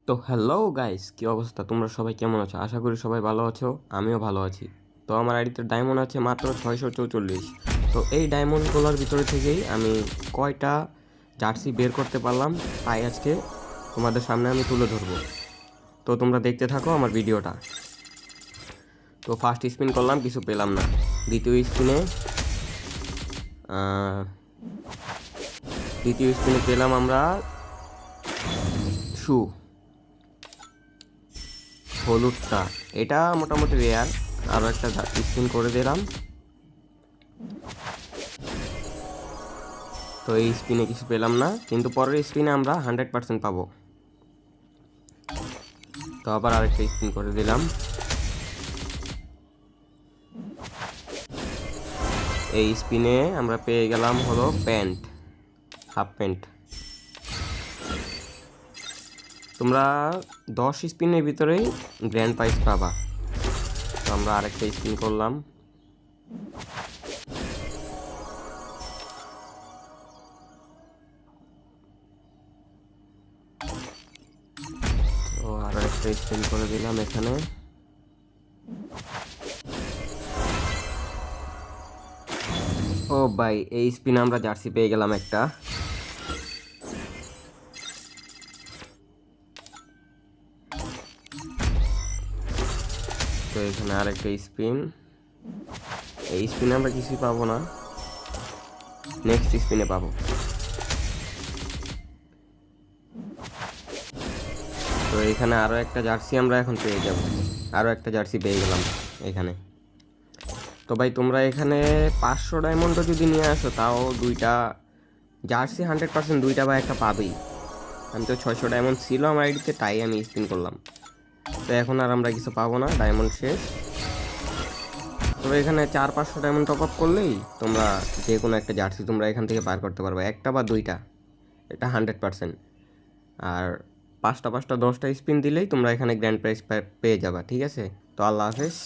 তো hello guys, কী অবস্থা? তোমরা সবাই কেমন আছো? আশা করি সবাই ভালো আছো। আমিও ভালো আছি। তো আমার আইডিতে ডায়মন্ড আছে মাত্র 644। তো এই ডায়মন্ডগুলোর ভিতরে থেকেই আমি কয়টা জার্সি বের করতে পারলাম তাই আজকে তোমাদের সামনে আমি তুলে ধরবো। তো তোমরা দেখতে থাকো আমার ভিডিওটা। তো ফার্স্ট স্পিন করলাম, কিছু পেলাম না। দ্বিতীয় স্পিনে পেলাম আমরা শু, হলুদটা। এটা মোটামুটি রেয়ার। আরও একটা স্পিন করে দিলাম। তো এই স্পিনে কিছু পেলাম না, কিন্তু পরের স্পিনে আমরা 100% পাবো। তো আবার আরেকটা স্পিন করে দিলাম। এই স্পিনে আমরা পেয়ে গেলাম হলো প্যান্ট, হাফ প্যান্ট। তোমরা 10 স্পিনের ভিতরেই গ্র্যান্ড প্রাইজ পাবা। তো আমরা আরেকটা স্পিন করলাম। তো আরও একটা স্পিন করে দিলাম এখানে। ও ভাই, এই স্পিনে আমরা জার্সি পেয়ে গেলাম একটা। তো এখানে আরেকটা স্পিন। এই স্পিনে আমরা কিছুই পাবো না, নেক্সট স্পিনে পাবো। তো এখানে আরও একটা জার্সি আমরা এখন পেয়ে যাব। আরও একটা জার্সি পেয়ে গেলাম এখানে। তো ভাই তোমরা এখানে 500 ডায়মন্ডও যদি নিয়ে আসো তাও দুইটা জার্সি 100% দুইটা বা একটা পাবেই। আমি তো 600 ডায়মন্ড ছিল আমার আইডিতে, তাই আমি স্পিন করলাম। তো এখন আর আমরা কিছু পাবো না, ডায়মন্ড শেষ। তবে এখানে 400-500 ডায়মন্ড টপ আপ করলেই তোমরা যে কোনো একটা জার্সি তোমরা এখান থেকে বার করতে পারবে, একটা বা দুইটা, এটা 100%। আর 5টা 5টা 10টা স্পিন দিলেই তোমরা এখানে গ্র্যান্ড প্রাইজ পেয়ে যাবা। ঠিক আছে, তো আল্লাহ হাফেজ।